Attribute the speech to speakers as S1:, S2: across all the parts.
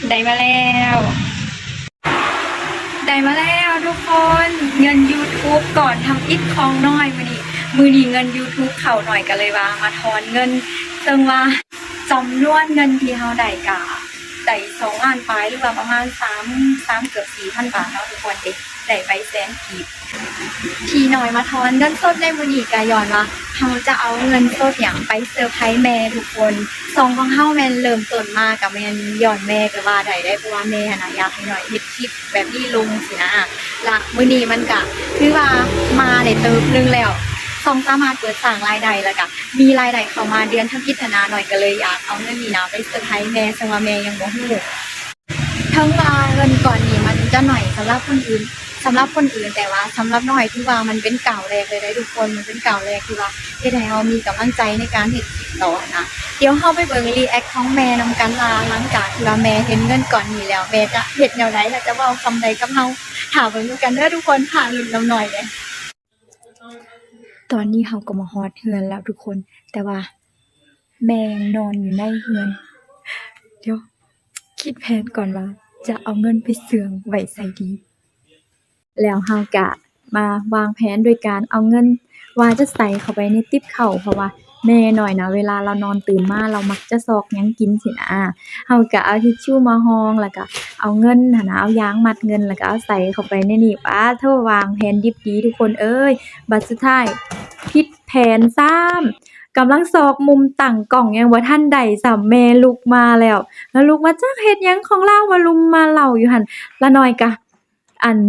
S1: ได้มาแล้วทุกคนเงิน YouTube ก่อนทำอิฐของน้อยมือนี้เงิน YouTube เข้าหน่อยกันเลยว่ามาถอนเงินซึ่งว่าจำนวนเงินที่เราได้กะได้2 ล้านปลายหรือว่าประมาณ3เกือบ4,000 บาทเนาะทุกคนได้ไป100,000 กีบที่น้อยมาถอนเงินสดในมือนี้ก็ย้อนว่าเราจะเอาเงินสดอย่างไปเซอร์ไพรส์แม่ทุกคนซองของเฮาแม่นเริ่มต้นมากับแม่นย้อนแม่ก็ว่าได้เพราะว่าแม่น่ะอยากให้หน่อยเฮ็ดคลิปแบบนี้ลงสินะละมื้อนี้มันก็คือว่ามาได้เติบนึงแล้วสามารถเปิดสร้างรายได้แล้วก็มีรายได้เข้ามาเดือนทำพิจารณาหน่อยก็เลยอยากเอาเงินนี้นะไปเซอร์ไพรส์แม่ซึ่งว่าแม่ยังบ่ฮู้ทั้งว่าเงินก่อนนี้มันจะหน่อยสำหรับคนอื่นแต่ว่าสำหรับน้อยที่ว่ามันเป็นก่าวแรกเลยได้ทุกคนมันเป็นก่าวแรกที่ว่าเฮ็ดให้เรามีกำลังใจในการเฮ็ดคลิปต่อนะเดี๋ยวเฮาไปเบิ่งรีแอคของแม่นำกันว่าหลังจากที่ว่าแม่เห็นเงินก่อนนี้แล้วแม่จะเฮ็ดแนวใดแล้วจะเว้าคำใดกับเฮาถามเบิ่งดูกันเด้อทุกคนผ่านลุ้นนำหน่อยเด้ตอนนี้เฮาก็มาฮอดเฮือนแล้วทุกคนแต่ว่าแม่ยังนอนอยู่ในเฮือนเดี๋ยวคิดแผนก่อนว่าจะเอาเงินไปเสื่องไว้ไสดีแล้วเราก็มาวางแผนโดยการเอาเงินว่าจะใส่เข้าไปในติ๊บข้าวเพราะว่าแม่น้อยนะเวลาเรานอนตื่นมาเรามักจะซอกหยังกินซี้นะเราก็เอาทิชชู่มาห้องแล้วก็เอาเงินหั้นนะเอายางมัดเงินแล้วก็เอาใส่เข้าไปในนี่ป๊าโธ่วางแผนดิบดีทุกคนเอ้ยบัดสุดท้ายผิดแผนซ้ำกำลังซอกมุมตั้งกล้องยังบ่ทันได้ซ้ำแม่ลุกมาแล้วลุกมาจักเฮ็ดหยังของเรามาลุมมาเล่าอยู่หั่นละน้อยก็อัน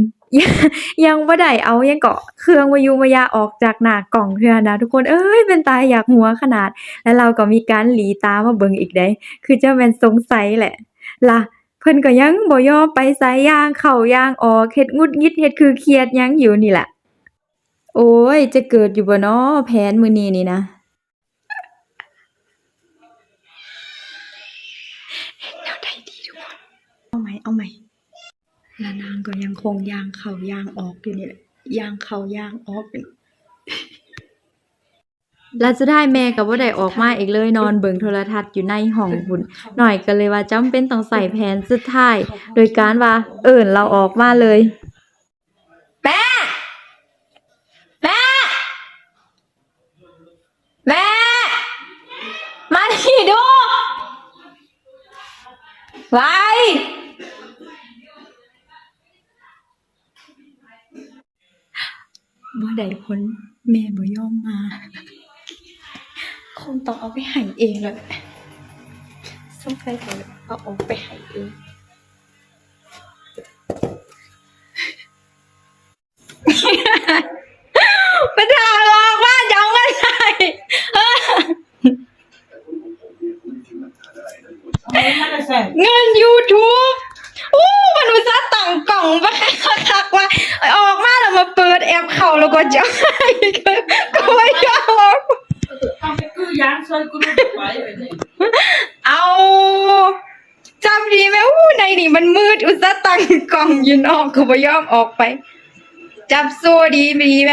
S1: ยังบ่ได้เอาหยังก็เครื่องวายุวายาออกจากหน้ากล่องเทื่อนะทุกคนเอ้ยเป็นตาอยากหัวขนาดแล้วเราก็มีการหลีตามาเบิ่งอีกเด้คือจะแม่นสงสัยแหละล่ะเพิ่นก็ยังบ่ยอมไปไสย่างเข้าย่างออกเฮ็ดหงุดหงิดเฮ็ดคือเครียดหยังอยู่นี่แหละโอ๊ยจะเกิดอยู่บ่น้อแผนมื้อนี้นี่นะแนวใดดีทุกคนเอาใหม่แล้วนางก็ยังคงย่างเข้าย่างออกอยู่นี่แหละย่างเข้าย่างออกเป็นแล้วสุดท้ายแม่ก็บ่ได้ออกมาอีกเลยนอนเบิ่งโทรทัศน์อยู่ในห้องพู้นน้อยก็เลยว่าจำเป็นต้องใช้แผนสุดท้ายโดยการว่าเอิ้นเราออกมาเลยแม่แม่แม่มานี่ดูไว้บ่ได้ผลแม่บ่ยอมมาคงต้องเอาไปให้เองแล้วแหละสงสัยต้องเอาออกไปให้เองไปถ่ายออกมาจะเอาเงินไหนเงิน YouTube มันอุตส่าห์ตั้งกล่องมาคักๆว่าออกมาแล้วมาเปิดแอปเข้าแล้วก็จะให้ก็ไม่ยอมเอาจำดีไหมในนี่มันมืดอุตส่าห์ตั้งกล่องยืนออกก็ไม่ยอมออกไปจับสู้ดีไหม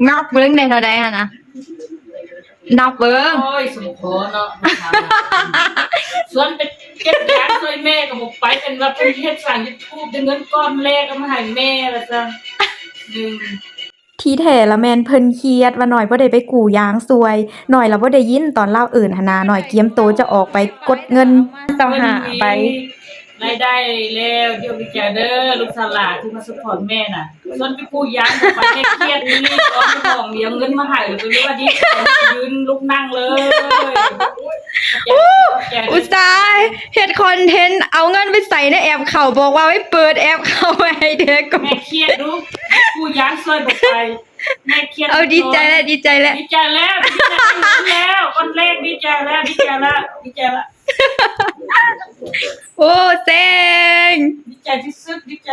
S1: นับเบิ้งได้เท่าใดฮะนะนับเบิ้ง
S2: โอ้ยสมพรเนาะส่วนไปเก็บยางช่วยแม่ก็บอกไปเป็นว่าเป็นเฮ็ดสร้าง YouTube ได้เงินก้อนแรกก็มาให้แม่ละจ้ะ
S1: ที่แท้ละแม่นเพิ่นเครียดว่าน้อยบ่ได้ไปกู้ยางซวยน้อยละบ่ได้ยินตอนเล่าเอิ้นหั่นน่ะน้อยเกียมโตจะออกไปกดเงินเจ้าหาไป
S2: รายได้แล้วเดี๋ยวดีใจเด้อลูกสลาที่มาซัพพอร์ตแม่น่ะส่วนไปกู้ยางไปแม่เครียดนี่ตอนของเดี๋ยวเงินมาให้ก็เลยว่าดียืนลุกนั่งเลย
S1: อุตส่าห์เฮ็ดคอนเทนต์เอาเงินไปใส่ในแอปเขาบอกว่าไว้เปิดแอปเข้าไว้ให้เด็กก็
S2: แม่เครียดดูกู้ยางซวยบ่ไปแม่เครียด
S1: เอาดีใจแล้ว
S2: ดีใจแล้วคนแรกดีใจแล้ว
S1: โอ้เซ็ง
S2: ดีใจที่สุดดีใจ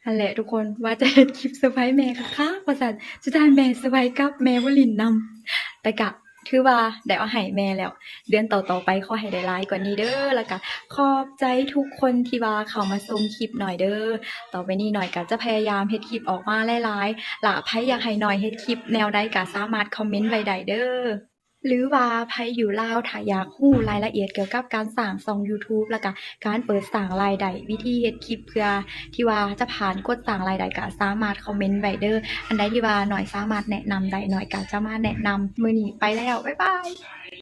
S1: นั่นแหละทุกคนว่าจะเฮ็ดคลิปเซอร์ไพรส์แม่ค่ะว่าซั่นสุดท้ายแม่เซอร์ไพรส์กับแม่บ่ลิ้นนำแต่ก็ถือว่าได้เอาให้แม่แล้วเดือนต่อๆไปขอให้ได้หลายกว่านี้เด้อแล้วก็ขอบใจทุกคนที่ว่าเข้ามาชมคลิปหน่อยเด้อต่อไปนี้หน่อยก็จะพยายามเฮ็ดคลิปออกมาหลายๆล่ะไผอยากให้หน่อยเฮ็ดคลิปแนวใดก็สามารถคอมเมนต์ไว้ได้เด้อ หรือว่าไผอยู่ลาวถ้าอยากรู้รายละเอียดเกี่ยวกับการสร้างช่องยูทูบแล้วก็การเปิดสร้างรายได้วิธีเฮ็ดคลิปเพื่อที่ว่าจะผ่านกดสร้างรายได้ก็สามารถคอมเมนต์ไว้เด้ออันใดที่ว่าหน่อยสามารถแนะนำได้หน่อยก็จะมาแนะนำมื้อนี้ไปแล้วบ๊ายบาย